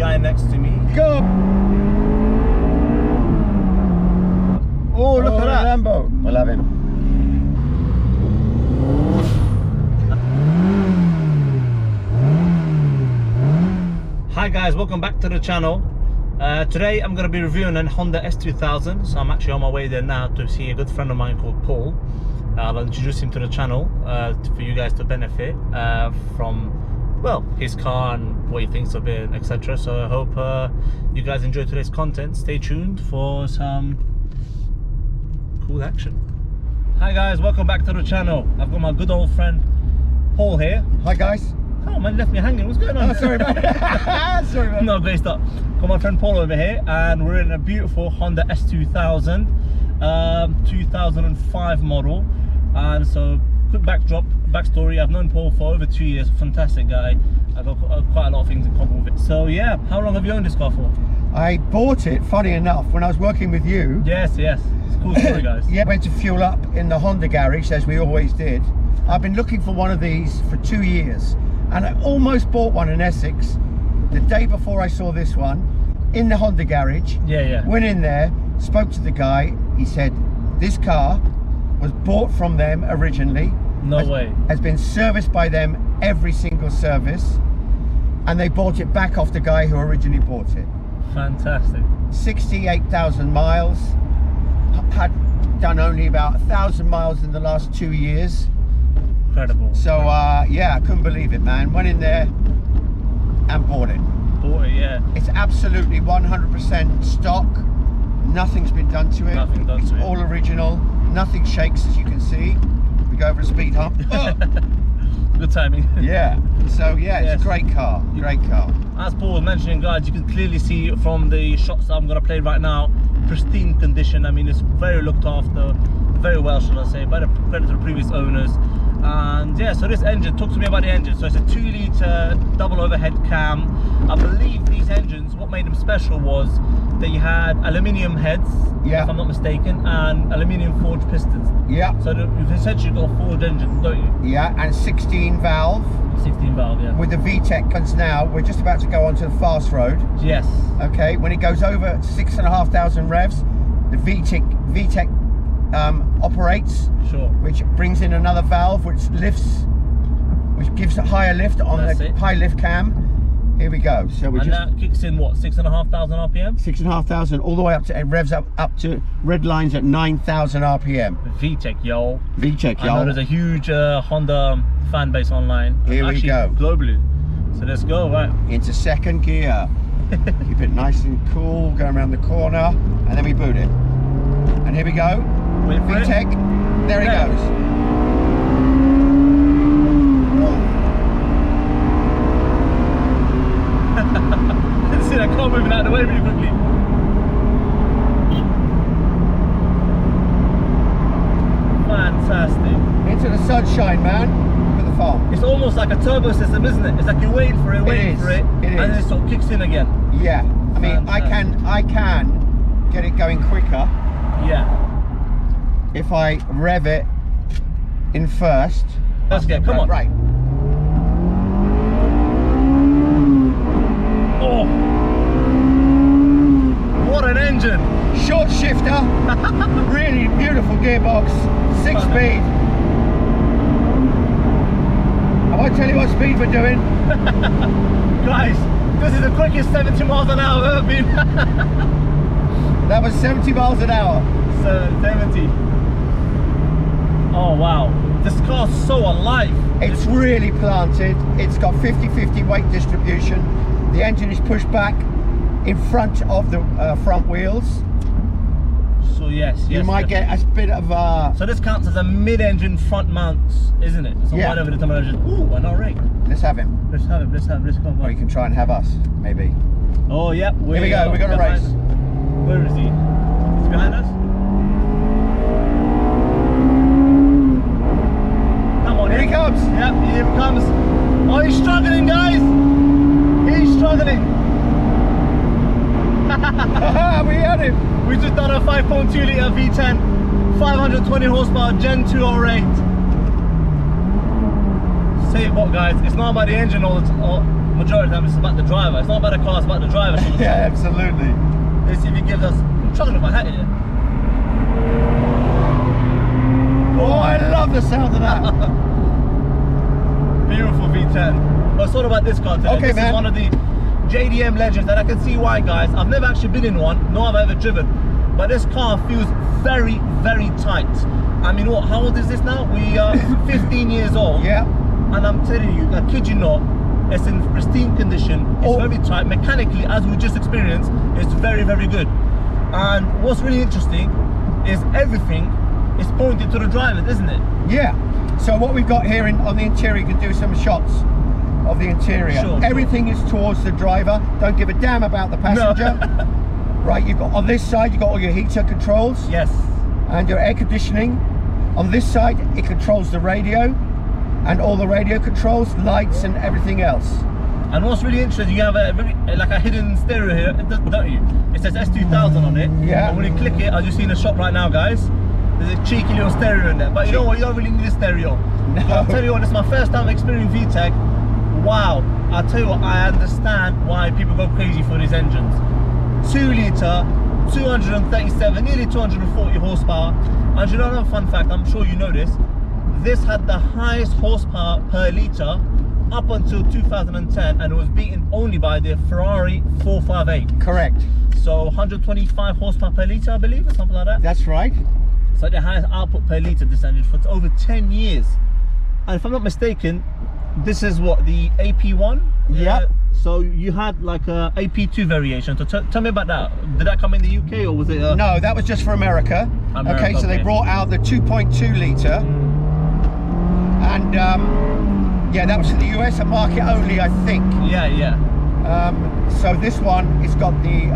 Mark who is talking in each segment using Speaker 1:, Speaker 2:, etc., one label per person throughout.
Speaker 1: guy next to me.
Speaker 2: Go! Oh, look at that. Lambo. I love him.
Speaker 1: Hi guys, welcome back to the channel. Today I'm going to be reviewing a Honda S2000. So I'm actually on my way there now to see a good friend of mine called Paul. I'll introduce him to the channel for you guys to benefit from, well, his car and what he thinks of it, etc. So I hope you guys enjoy today's content. Stay tuned for some cool action. Hi guys, welcome back to the channel. I've got my good old friend Paul here.
Speaker 2: Hi guys.
Speaker 1: Oh man, left me hanging. What's going on?
Speaker 2: Oh, sorry man. Sorry man.
Speaker 1: No, great stuff. Got my friend Paul over here, and we're in a beautiful Honda S2000, 2005 model. And so, quick backstory. I've known Paul for over 2 years. Fantastic guy. I've got quite a lot of things in common with it. So yeah, how long have you owned this car for?
Speaker 2: I bought it, funny enough, when I was working with you.
Speaker 1: Yes. It's a cool story, guys.
Speaker 2: Yeah, went to fuel up in the Honda garage, as we always did. I've been looking for one of these for 2 years. And I almost bought one in Essex the day before I saw this one in the Honda garage.
Speaker 1: Yeah.
Speaker 2: Went in there, spoke to the guy. He said, this car was bought from them originally.
Speaker 1: No way.
Speaker 2: Has been serviced by them every single service. And they bought it back off the guy who originally bought it.
Speaker 1: Fantastic.
Speaker 2: 68,000 miles. Had done only about 1,000 miles in the last 2 years.
Speaker 1: Incredible.
Speaker 2: So yeah, I couldn't believe it, man. Went in there and bought it.
Speaker 1: Yeah.
Speaker 2: It's absolutely 100% stock. Nothing's been done to it.
Speaker 1: Nothing done
Speaker 2: it's
Speaker 1: to it.
Speaker 2: all original. Nothing shakes, as you can see. We go over a speed hump.
Speaker 1: Good timing.
Speaker 2: Yeah. So yeah, it's a great car. Great car.
Speaker 1: As Paul was mentioning, guys, you can clearly see from the shots that I'm going to play right now, pristine condition. I mean, it's very looked after, very well, shall I say, by the credit to the previous owners. And yeah, so this engine, talk to me about the engine. So it's a 2-litre double overhead cam. I believe these engines, what made them special was they had aluminium heads, if I'm not mistaken, and aluminium forged pistons.
Speaker 2: Yeah.
Speaker 1: So you've essentially got a forged engine, don't you?
Speaker 2: Yeah, and 16 valve.
Speaker 1: 16 valve, yeah.
Speaker 2: With the VTEC guns now, we're just about to go onto the fast road.
Speaker 1: Yes.
Speaker 2: Okay, when it goes over 6,500 revs, the VTEC operates, which brings in another valve which gives a higher lift on the high lift cam. Here we go. So we
Speaker 1: that kicks in what, 6,500 RPM?
Speaker 2: 6,500 all the way up to, it revs up to red lines at 9,000 RPM.
Speaker 1: VTEC, yo.
Speaker 2: VTEC, yo.
Speaker 1: I know there's a huge Honda fan base online.
Speaker 2: Here we go.
Speaker 1: Globally. So let's go, right.
Speaker 2: Into second gear. Keep it nice and cool, going around the corner, and then we boot it. And here we go.
Speaker 1: Wait for
Speaker 2: VTEC, there he goes.
Speaker 1: See that car moving out of the way really quickly. Fantastic.
Speaker 2: Into the sunshine, man. Look at the farm.
Speaker 1: It's almost like a turbo system, isn't it? It's like you're waiting for it, and then it sort of kicks in again.
Speaker 2: Yeah. I mean, I can get it going quicker.
Speaker 1: Yeah.
Speaker 2: If I rev it in first.
Speaker 1: Let's get, come on.
Speaker 2: Right.
Speaker 1: Oh, what an engine.
Speaker 2: Short shifter, really beautiful gearbox, 6-speed. I won't tell you what speed we're doing.
Speaker 1: Guys, this is the quickest 70 miles an hour I've ever been.
Speaker 2: That was 70 miles an hour.
Speaker 1: So 70. Oh wow, this car's so alive.
Speaker 2: It's really planted. It's got 50-50 weight distribution. The engine is pushed back in front of the front wheels.
Speaker 1: So yes,
Speaker 2: you might get a bit of
Speaker 1: so this counts as a mid-engine front mount, isn't it? So right over the top of the engine. Ooh, we're not rigged.
Speaker 2: Let's have him.
Speaker 1: Let's have him. Let's go.
Speaker 2: Or you can try and have us, maybe.
Speaker 1: Oh yep.
Speaker 2: Here we go. We're gonna race.
Speaker 1: Where is he? He's behind us. Come on.
Speaker 2: Here he comes.
Speaker 1: Yep, here he comes. Oh, he's struggling, guys. He's struggling.
Speaker 2: We had him.
Speaker 1: We just done a 5.2 litre V10, 520 horsepower, Gen 2 R8. Say what, guys? It's not about the engine all the time. majority of the time it's about the driver. It's not about the car, it's about the driver.
Speaker 2: Yeah, absolutely.
Speaker 1: Let's see if he gives us. I'm chugging my hat here.
Speaker 2: Oh, I love the sound of that.
Speaker 1: Beautiful V10. But it's all about this car today.
Speaker 2: Okay,
Speaker 1: this is one of the JDM legends, and I can see why, guys. I've never actually been in one, nor have I ever driven. But this car feels very, very tight. I mean, what? How old is this now? We are 15 years old.
Speaker 2: Yeah.
Speaker 1: And I'm telling you, I kid you not, it's in pristine condition. It's very tight. Mechanically, as we just experienced, it's very, very good. And what's really interesting is everything is pointed to the driver, isn't it?
Speaker 2: Yeah. So what we've got here on the interior, you can do some shots of the interior.
Speaker 1: Sure,
Speaker 2: everything is towards the driver. Don't give a damn about the passenger. No. Right, you've got on this side, you've got all your heater controls.
Speaker 1: Yes.
Speaker 2: And your air conditioning. On this side, it controls the radio and all the radio controls, lights and everything else.
Speaker 1: And what's really interesting, you have a hidden stereo here, don't you? It says S2000 on it.
Speaker 2: Yeah.
Speaker 1: And when you click it, as you see in the shop right now, guys, there's a cheeky little stereo in there. But you know what? You don't really need a stereo.
Speaker 2: No.
Speaker 1: I'll tell you what, this is my first time experiencing VTEC. Wow. I'll tell you what, I understand why people go crazy for these engines. 2 litre, 237, nearly 240 horsepower. And you know another fun fact, I'm sure you know this. This had the highest horsepower per litre up until 2010, and it was beaten only by the Ferrari 458.
Speaker 2: Correct.
Speaker 1: So 125 horsepower per litre, I believe, or something like that.
Speaker 2: That's right.
Speaker 1: So the highest output per litre this engine for over 10 years. And if I'm not mistaken, this is what, the AP1?
Speaker 2: Yeah.
Speaker 1: So you had like a AP2 variation. So tell me about that. Did that come in the UK, or was it?
Speaker 2: No, that was just for America. Okay, so they brought out the 2.2 litre. And yeah, that was in the US, a market only, I think.
Speaker 1: Yeah, yeah.
Speaker 2: So this one, it's got the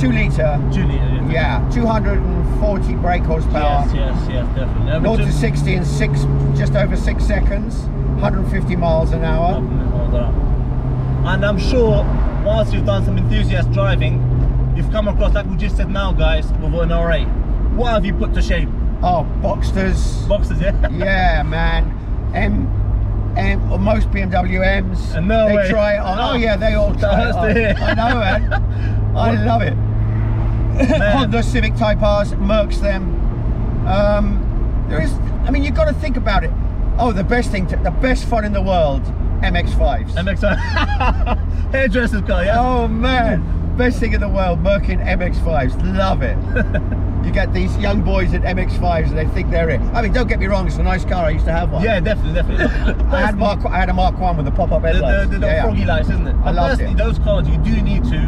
Speaker 2: 2 litre.
Speaker 1: 2 litre.
Speaker 2: Yeah, 240 brake horsepower.
Speaker 1: Yes, definitely.
Speaker 2: 0 to 60 in just over 6 seconds. 150 miles an hour.
Speaker 1: And I'm sure, whilst you've done some enthusiast driving, you've come across, like we just said now, guys, with an R8. What have you put to shame?
Speaker 2: Oh, Boxsters.
Speaker 1: Boxsters, yeah?
Speaker 2: Yeah, man. Most BMW M's.
Speaker 1: No
Speaker 2: they
Speaker 1: way.
Speaker 2: try it on. Oh yeah, they all try it on. I know, man. I love it. Honda Civic Type R's, Mercs them. There is, I mean, you've got to think about it. Oh, the best fun in the world, MX-5s.
Speaker 1: MX-5. Hairdresser's car, yeah?
Speaker 2: Oh man, best thing in the world, Merkin MX-5s, love it. You get these young boys at MX-5s and they think they're it. I mean, don't get me wrong, it's a nice car, I used to have one.
Speaker 1: Yeah, definitely.
Speaker 2: I had a Mark 1 with the pop-up headlights.
Speaker 1: The froggy lights, isn't it?
Speaker 2: I loved it.
Speaker 1: Those cars, you do need to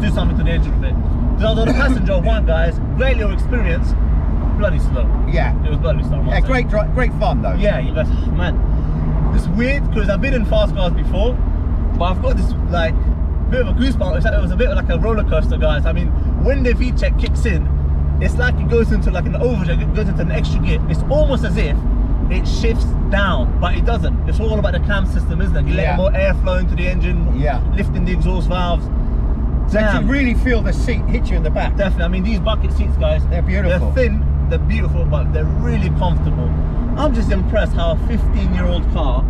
Speaker 1: do something to the engine of it. Because I was on the passenger of one, guys, great little experience, bloody slow.
Speaker 2: Yeah.
Speaker 1: It was bloody slow.
Speaker 2: Yeah, great fun though.
Speaker 1: Yeah, man. It's weird because I've been in fast cars before, but I've got this like bit of a goosebump. It was a bit like a roller coaster, guys. I mean, when the VTEC kicks in, it's like it goes into like an overdrive, it goes into an extra gear. It's almost as if it shifts down, but it doesn't. It's all about the cam system, isn't it? You let more air flow into the engine, lifting the exhaust valves.
Speaker 2: So you really feel the seat hit you in the back.
Speaker 1: Definitely. I mean, these bucket seats, guys,
Speaker 2: they're beautiful.
Speaker 1: They're thin, they're beautiful, but they're really comfortable. I'm just impressed how a 15-year-old car,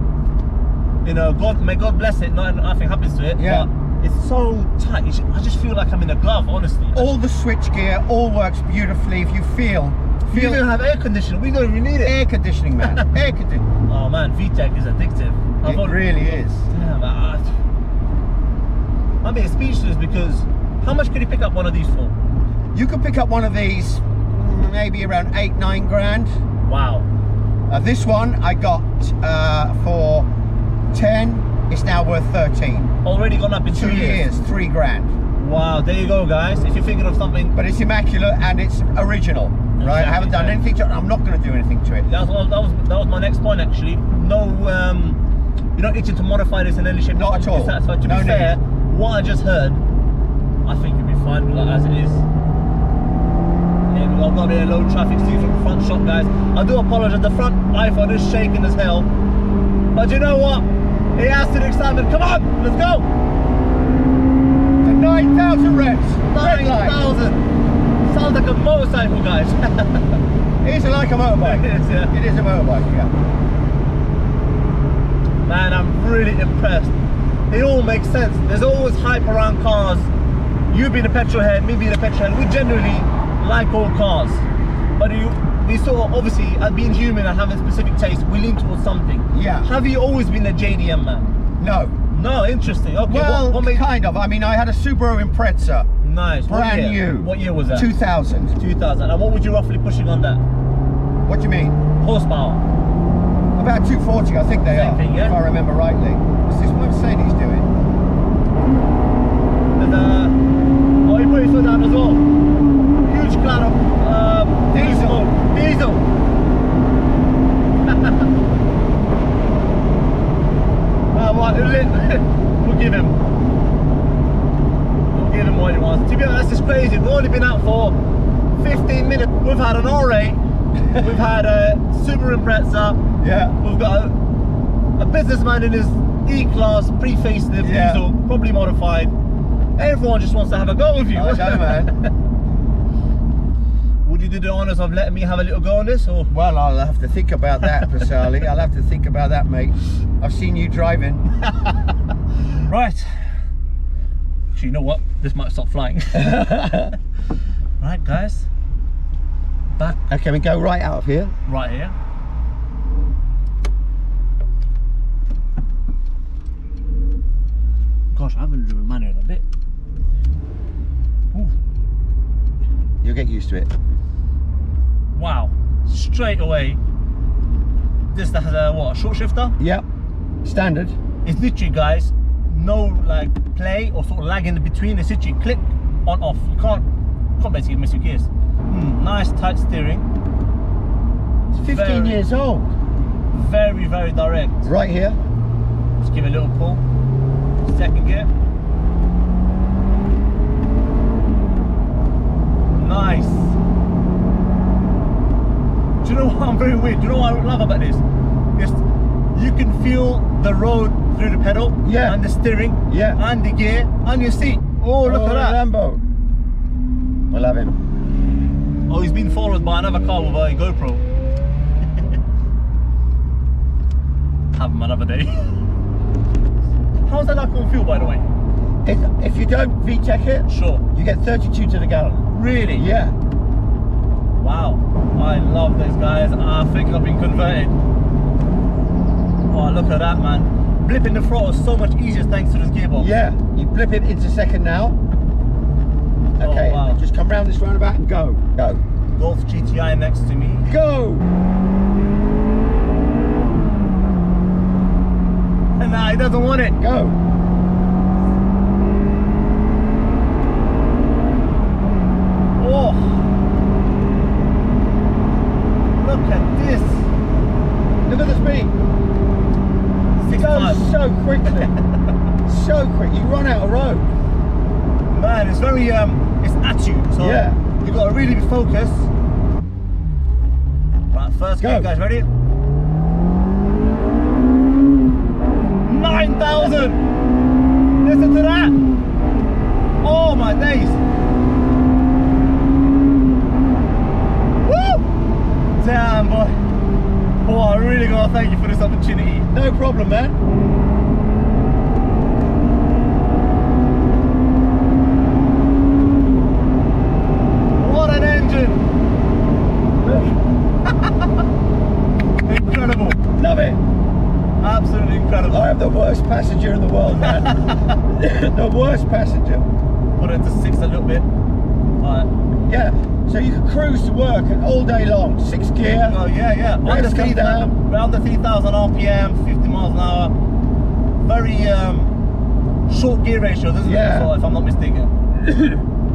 Speaker 1: you know, may God bless it, nothing happens to it, but it's so tight. I just feel like I'm in a glove, honestly.
Speaker 2: All the switch gear, all works beautifully. If you feel
Speaker 1: you don't have air conditioning, we don't even need it.
Speaker 2: Air conditioning, man. Air conditioning.
Speaker 1: Oh man, VTEC is addictive.
Speaker 2: It really is.
Speaker 1: Damn, I'm being speechless because how much could you pick up one of these for?
Speaker 2: You could pick up one of these maybe around 8-9 grand.
Speaker 1: Wow.
Speaker 2: This one I got for 10. It's now worth 13.
Speaker 1: Already gone up in 2 years.
Speaker 2: 3 grand.
Speaker 1: Wow, there you go, guys. If you're thinking of something,
Speaker 2: but it's immaculate and it's original, right? I haven't done anything to it. I'm not going to do anything to it.
Speaker 1: That was my next point, actually. No, you're not itching to modify this in any shape.
Speaker 2: Not at all.
Speaker 1: Satisfied. To be fair, what I just heard, I think you'll be fine with that as it is. I've got a low traffic see from the front shot, guys. I do apologize, the front iPhone is shaking as hell. But you know what? It adds to the excitement. Come on, let's go!
Speaker 2: To 9,000 reps.
Speaker 1: 9,000! Sounds like a motorcycle, guys.
Speaker 2: It is like a motorbike.
Speaker 1: It is, yeah.
Speaker 2: It is a motorbike, yeah.
Speaker 1: Man, I'm really impressed. it all makes sense. There's always hype around cars. You being a petrol head, me being a petrol head, we generally like all cars. But we sort of, obviously, being human and having specific taste, we lean towards something.
Speaker 2: Yeah.
Speaker 1: Have you always been a JDM man?
Speaker 2: No.
Speaker 1: No, interesting. Okay.
Speaker 2: Well,
Speaker 1: what made...
Speaker 2: kind of. I mean, I had a Subaru Impreza.
Speaker 1: Nice.
Speaker 2: Brand new.
Speaker 1: What year was that?
Speaker 2: 2000.
Speaker 1: 2000. And what would you roughly pushing on that?
Speaker 2: What do you mean?
Speaker 1: Horsepower.
Speaker 2: About 240, I think they
Speaker 1: Same
Speaker 2: are.
Speaker 1: thing, yeah?
Speaker 2: If I remember rightly. What's this Mercedes doing?
Speaker 1: And, oh, he put his foot down as well. Huge cloud of diesel. We'll give him. We'll give him what he wants. To be honest, this is crazy. We've only been out for 15 minutes. We've had an R8. We've had a Subaru Impreza.
Speaker 2: Yeah.
Speaker 1: We've got a businessman in his E-Class pre-facelift diesel, probably modified. Everyone just wants to have a go with you.
Speaker 2: I know, man.
Speaker 1: Would you do the honours of letting me have a little go on this? Or?
Speaker 2: Well, I'll have to think about that, Pasali. I'll have to think about that, mate. I've seen you driving.
Speaker 1: Right. Actually, you know what? This might stop flying. Right, guys. Back.
Speaker 2: Okay, we go right out of here.
Speaker 1: Right here. Gosh, I haven't driven manual in a bit. Ooh.
Speaker 2: You'll get used to it.
Speaker 1: Wow. Straight away. This has a what? A short shifter?
Speaker 2: Yep. Standard.
Speaker 1: It's literally, guys, no like play or sort of lag in between. It's literally click on off. You can't basically miss your gears. Nice tight steering.
Speaker 2: It's 15 years old.
Speaker 1: Very, very direct.
Speaker 2: Right here.
Speaker 1: Let's give it a little pull. Second gear. Nice. Do you know what? I'm very weird. Do you know what I love about this? It's, you can feel the road through the pedal, and the steering, and the gear, and your seat. Oh, look at that.
Speaker 2: Lambo. We'll have him.
Speaker 1: Oh, he's been followed by another car with a GoPro. Have him another day. How's that alcohol feel, by the way?
Speaker 2: If you don't VTEC it,
Speaker 1: sure,
Speaker 2: you get 32 to the gallon.
Speaker 1: Really?
Speaker 2: Yeah.
Speaker 1: Wow. I love this, guys. I think I've been converted. Oh, look at that, man. Blipping the throttle is so much easier thanks to this gearbox.
Speaker 2: Yeah. You blip it into second now. Okay.
Speaker 1: Oh, wow.
Speaker 2: Just come round this roundabout and go. Go.
Speaker 1: Golf GTI next to me.
Speaker 2: Go.
Speaker 1: Nah, he doesn't want it.
Speaker 2: Go.
Speaker 1: Oh. Look at this.
Speaker 2: Look at the speed. It goes so quickly. So quick. You run out of road.
Speaker 1: Man, it's very it's at you. So you got to really be focused. Right, first gear, guys, ready? 9,000! Listen to that! Oh my days! Woo! Damn, boy. Oh, I really gotta thank you for this opportunity.
Speaker 2: No problem, man.
Speaker 1: What an engine! Incredible.
Speaker 2: Love it.
Speaker 1: Absolutely incredible.
Speaker 2: I am the worst passenger in the world, man. The worst passenger.
Speaker 1: Put it into 6 a little bit. Alright.
Speaker 2: Yeah, so you can cruise to work all day long. 6 gear.
Speaker 1: Oh yeah.
Speaker 2: Under 3,000
Speaker 1: RPM, 50 miles an hour. Very short gear ratio, isn't it? So, if I'm not mistaken.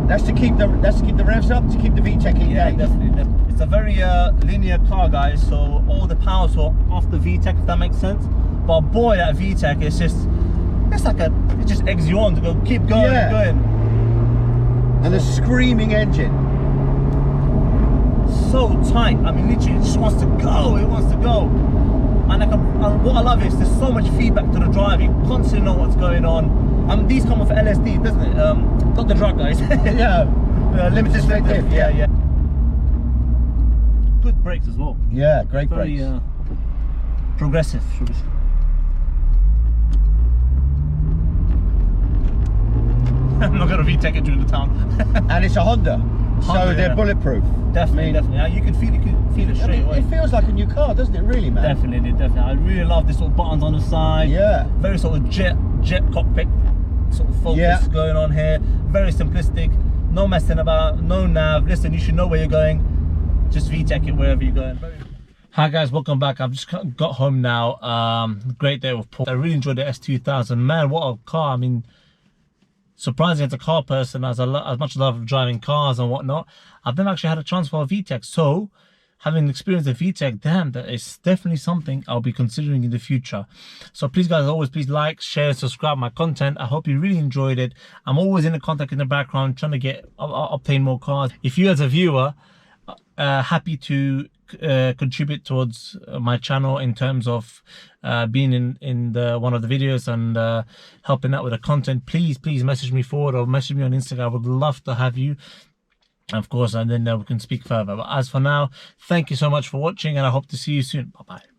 Speaker 2: That's to keep the revs up, to keep the VTEC engaged.
Speaker 1: Yeah, definitely. It's a very linear car, guys. So all the power's off the VTEC, if that makes sense. But boy, that VTEC is just, it just eggs you on to go, keep going, keep going.
Speaker 2: And the screaming engine.
Speaker 1: So tight. I mean, literally, it just wants to go. It wants to go. And what I love is there's so much feedback to the drive. You constantly know what's going on. These come with LSD, doesn't it? Not the drug, guys. Limited slip diff. Yeah. Good brakes as well.
Speaker 2: Yeah, great brakes.
Speaker 1: Very progressive, should we say. I'm not going to VTEC it during the town.
Speaker 2: And it's a Honda, so they're bulletproof.
Speaker 1: Definitely, definitely. You can feel it straight away.
Speaker 2: It feels like a new car, doesn't it, really, man?
Speaker 1: Definitely, definitely. I really love this sort of buttons on the side.
Speaker 2: Yeah.
Speaker 1: Very sort of jet cockpit sort of focus going on here. Very simplistic. No messing about, no nav. Listen, you should know where you're going. Just VTEC it wherever you're going. Hi guys, welcome back. I've just got home now. Great day with Paul. I really enjoyed the S2000. Man, what a car. I mean, surprising as a car person, as much as I love driving cars and whatnot, I've never actually had a chance for a VTEC. So, having experienced a VTEC, damn, that is definitely something I'll be considering in the future. So please guys, always please like, share, subscribe my content. I hope you really enjoyed it. I'm always in the contact in the background trying to obtain more cars. If you as a viewer happy to contribute towards my channel in terms of being in one of the videos and helping out with the content, please message me forward or message me on Instagram. I would love to have you, of course, and then we can speak further. But as for now, thank you so much for watching, and I hope to see you soon. Bye bye.